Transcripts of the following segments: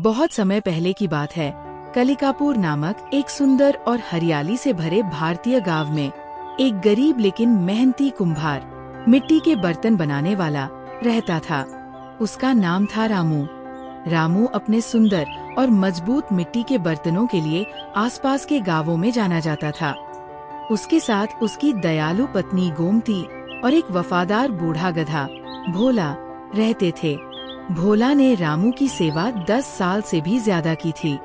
बहुत समय पहले की बात है। कलिकापुर नामक एक सुंदर और हरियाली से भरे भारतीय गांव में एक गरीब लेकिन मेहनती कुम्हार मिट्टी के बर्तन बनाने वाला रहता था। उसका नाम था रामू। रामू अपने सुंदर और मजबूत मिट्टी के बर्तनों के लिए आसपास के गांवों में जाना जाता था। उसके साथ उसकी दयालु पत्नी गोमती और एक वफादार बूढ़ा गधा भोला रहते थे। भोला ने रामू की सेवा 10 साल से भी ज्यादा की थी।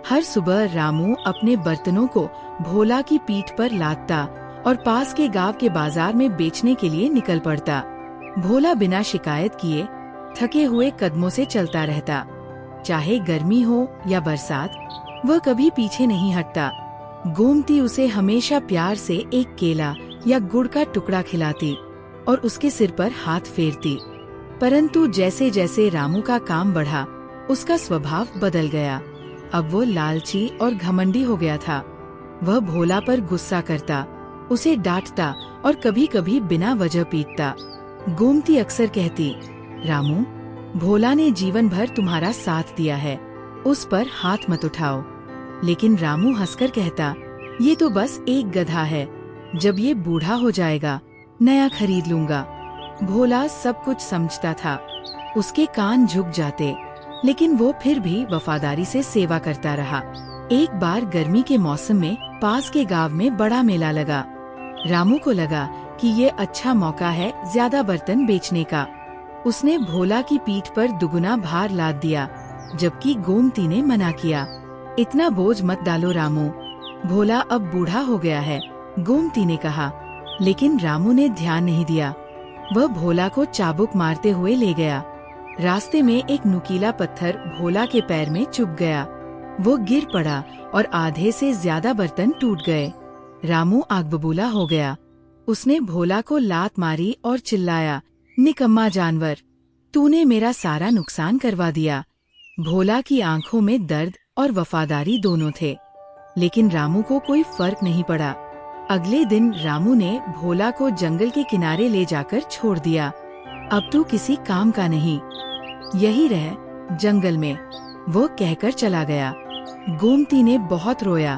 हर सुबह रामू अपने बर्तनों को भोला की पीठ पर लादता और पास के गांव के बाजार में बेचने के लिए निकल पड़ता। भोला बिना शिकायत किए थके हुए कदमों से चलता रहता। चाहे गर्मी हो या बरसात, वह कभी पीछे नहीं हटता। गोमती उसे हमेशा प्यार से एक केला या गुड़ का टुकड़ा खिलाती और उसके सिर पर हाथ फेरती। परंतु जैसे जैसे रामू का काम बढ़ा, उसका स्वभाव बदल गया। अब वो लालची और घमंडी हो गया था। वह भोला पर गुस्सा करता, उसे डांटता और कभी कभी बिना वजह पीटता। गोमती अक्सर कहती, रामू, भोला ने जीवन भर तुम्हारा साथ दिया है, उस पर हाथ मत उठाओ। लेकिन रामू हंसकर कहता, ये तो बस एक गधा है, जब ये बूढ़ा हो जाएगा नया खरीद लूंगा। भोला सब कुछ समझता था। उसके कान झुक जाते, लेकिन वो फिर भी वफादारी से सेवा करता रहा। एक बार गर्मी के मौसम में पास के गांव में बड़ा मेला लगा। रामू को लगा कि ये अच्छा मौका है ज्यादा बर्तन बेचने का। उसने भोला की पीठ पर दुगुना भार लाद दिया, जबकि गोमती ने मना किया। इतना बोझ मत डालो रामू, भोला अब बूढ़ा हो गया है, गोमती ने कहा। लेकिन रामू ने ध्यान नहीं दिया। वह भोला को चाबुक मारते हुए ले गया। रास्ते में एक नुकीला पत्थर भोला के पैर में चुभ गया। वो गिर पड़ा और आधे से ज्यादा बर्तन टूट गए। रामू आग बबूला हो गया। उसने भोला को लात मारी और चिल्लाया, निकम्मा जानवर, तूने मेरा सारा नुकसान करवा दिया। भोला की आंखों में दर्द और वफादारी दोनों थे, लेकिन रामू को कोई फर्क नहीं पड़ा। अगले दिन रामू ने भोला को जंगल के किनारे ले जाकर छोड़ दिया। अब तू किसी काम का नहीं, यही रह जंगल में, वो कहकर चला गया। गोमती ने बहुत रोया।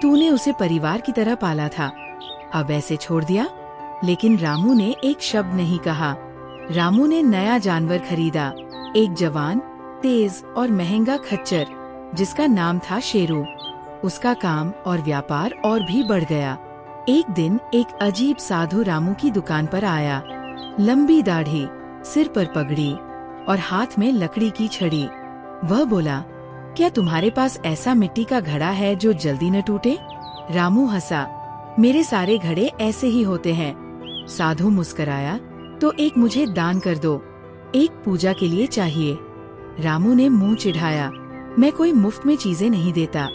तूने उसे परिवार की तरह पाला था, अब ऐसे छोड़ दिया। लेकिन रामू ने एक शब्द नहीं कहा। रामू ने नया जानवर खरीदा, एक जवान, तेज और महंगा खच्चर, जिसका नाम था शेरू। उसका काम और व्यापार और भी बढ़ गया। एक दिन एक अजीब साधु रामू की दुकान पर आया। लंबी दाढ़ी, सिर पर पगड़ी और हाथ में लकड़ी की छड़ी। वह बोला, क्या तुम्हारे पास ऐसा मिट्टी का घड़ा है जो जल्दी न टूटे? रामू हंसा, मेरे सारे घड़े ऐसे ही होते हैं। साधु मुस्कराया, तो एक मुझे दान कर दो, एक पूजा के लिए चाहिए। रामू ने मुंह चिढ़ाया, मैं कोई मुफ्त में चीजें नहीं देता।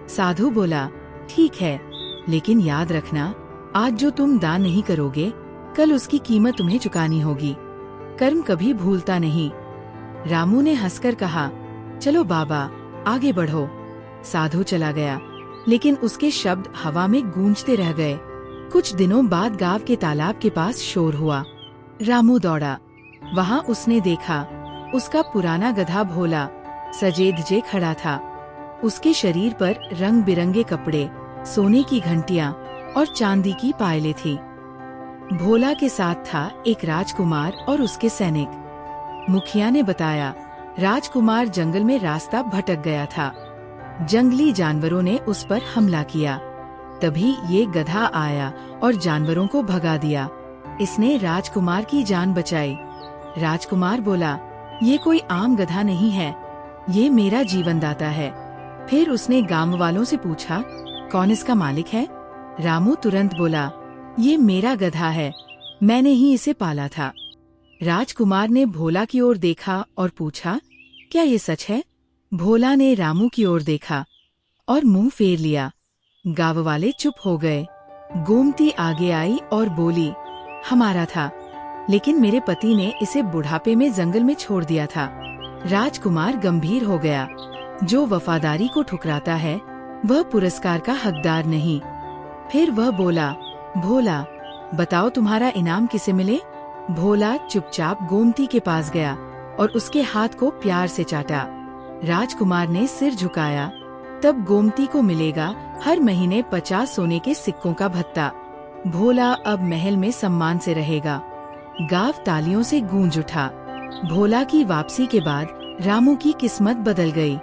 साधु बोला, ठीक है, लेकिन याद रखना, आज जो तुम दान नहीं करोगे, कल उसकी कीमत तुम्हें चुकानी होगी। कर्म कभी भूलता नहीं। रामू ने हंसकर कहा, चलो बाबा, आगे बढ़ो। साधु चला गया, लेकिन उसके शब्द हवा में गूंजते रह गए। कुछ दिनों बाद गांव के तालाब के पास शोर हुआ। रामू दौड़ा। वहाँ उसने देखा, उसका पुराना गधा भोला सजे धजे खड़ा था। उसके शरीर पर रंग बिरंगे कपड़े, सोने की घंटियां और चांदी की पायलें थी। भोला के साथ था एक राजकुमार और उसके सैनिक। मुखिया ने बताया, राजकुमार जंगल में रास्ता भटक गया था। जंगली जानवरों ने उस पर हमला किया। तभी ये गधा आया और जानवरों को भगा दिया। इसने राजकुमार की जान बचाई। राजकुमार बोला, ये कोई आम गधा नहीं है, ये मेरा जीवनदाता है। फिर उसने गांव वालों से पूछा, कौन इसका मालिक है? रामू तुरंत बोला, ये मेरा गधा है, मैंने ही इसे पाला था। राजकुमार ने भोला की ओर देखा और पूछा, क्या ये सच है? भोला ने रामू की ओर देखा और मुंह फेर लिया। गांव वाले चुप हो गए। गोमती आगे आई और बोली, हमारा था, लेकिन मेरे पति ने इसे बुढ़ापे में जंगल में छोड़ दिया था। राजकुमार गंभीर हो गया। जो वफादारी को ठुकराता है, वह पुरस्कार का हकदार नहीं। फिर वह बोला, भोला, बताओ तुम्हारा इनाम किसे मिले? भोला चुपचाप गोमती के पास गया और उसके हाथ को प्यार से चाटा। राजकुमार ने सिर झुकाया। तब गोमती को मिलेगा हर महीने 50 सोने के सिक्कों का भत्ता। भोला अब महल में सम्मान से रहेगा। गांव तालियों से गूंज उठा। भोला की वापसी के बाद रामू की किस्मत बदल गई।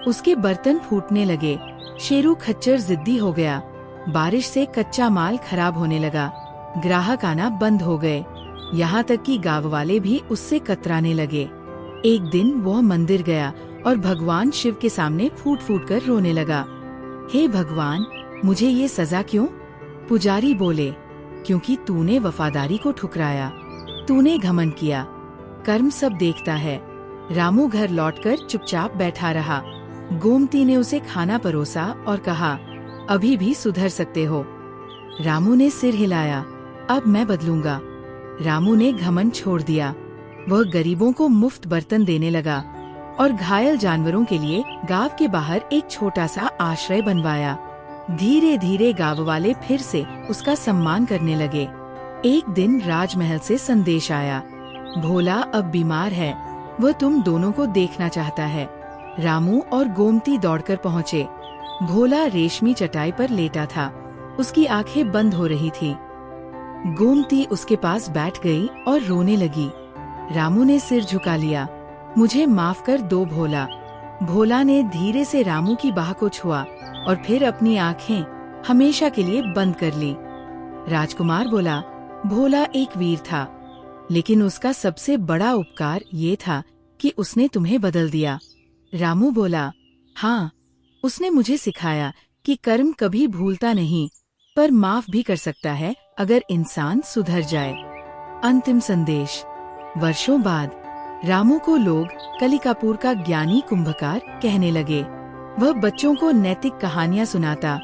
उसके बर्तन फूटने लगे। शेरू खच्चर जिद्दी हो गया। बारिश से कच्चा माल खराब होने लगा। ग्राहक आना बंद हो गए। यहाँ तक कि गांव वाले भी उससे कतराने लगे। एक दिन वह मंदिर गया और भगवान शिव के सामने फूट फूट कर रोने लगा। हे भगवान, मुझे ये सजा क्यों? पुजारी बोले, क्योंकि तूने वफादारी को ठुकराया, तूने घमंड किया। कर्म सब देखता है। रामू घर लौटकर चुपचाप बैठा रहा। गोमती ने उसे खाना परोसा और कहा, अभी भी सुधर सकते हो। रामू ने सिर हिलाया, अब मैं बदलूंगा। रामू ने घमंड छोड़ दिया। वह गरीबों को मुफ्त बर्तन देने लगा और घायल जानवरों के लिए गांव के बाहर एक छोटा सा आश्रय बनवाया। धीरे धीरे गांव वाले फिर से उसका सम्मान करने लगे। एक दिन राजमहल से संदेश आया, भोला अब बीमार है, वह तुम दोनों को देखना चाहता है। रामू और गोमती दौड़कर पहुँचे। भोला रेशमी चटाई पर लेटा था। उसकी आंखें बंद हो रही थी। गोमती उसके पास बैठ गई और रोने लगी। रामू ने सिर झुका लिया। मुझे माफ कर दो भोला। भोला ने धीरे से रामू की बाह को छुआ और फिर अपनी आंखें हमेशा के लिए बंद कर ली। राजकुमार बोला, भोला एक वीर था, लेकिन उसका सबसे बड़ा उपकार ये था कि उसने तुम्हें बदल दिया। रामू बोला, हाँ, उसने मुझे सिखाया कि कर्म कभी भूलता नहीं, पर माफ भी कर सकता है अगर इंसान सुधर जाए। अंतिम संदेश। वर्षों बाद रामू को लोग कलिकापुर का ज्ञानी कुंभकार कहने लगे। वह बच्चों को नैतिक कहानियां सुनाता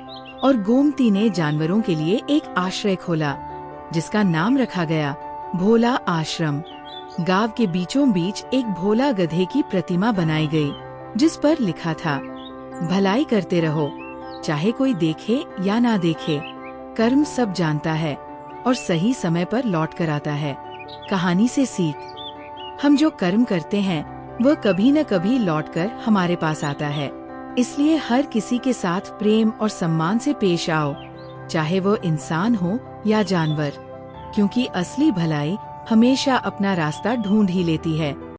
और गोमती ने जानवरों के लिए एक आश्रय खोला, जिसका नाम रखा गया भोला आश्रम। गांव के बीचों बीच एक भोला गधे की प्रतिमा बनाई गई, जिस पर लिखा था, भलाई करते रहो, चाहे कोई देखे या ना देखे। कर्म सब जानता है और सही समय पर लौट कर आता है। कहानी से सीख, हम जो कर्म करते हैं वह कभी न कभी लौटकर हमारे पास आता है। इसलिए हर किसी के साथ प्रेम और सम्मान से पेश आओ, चाहे वो इंसान हो या जानवर, क्योंकि असली भलाई हमेशा अपना रास्ता ढूंढ ही लेती है।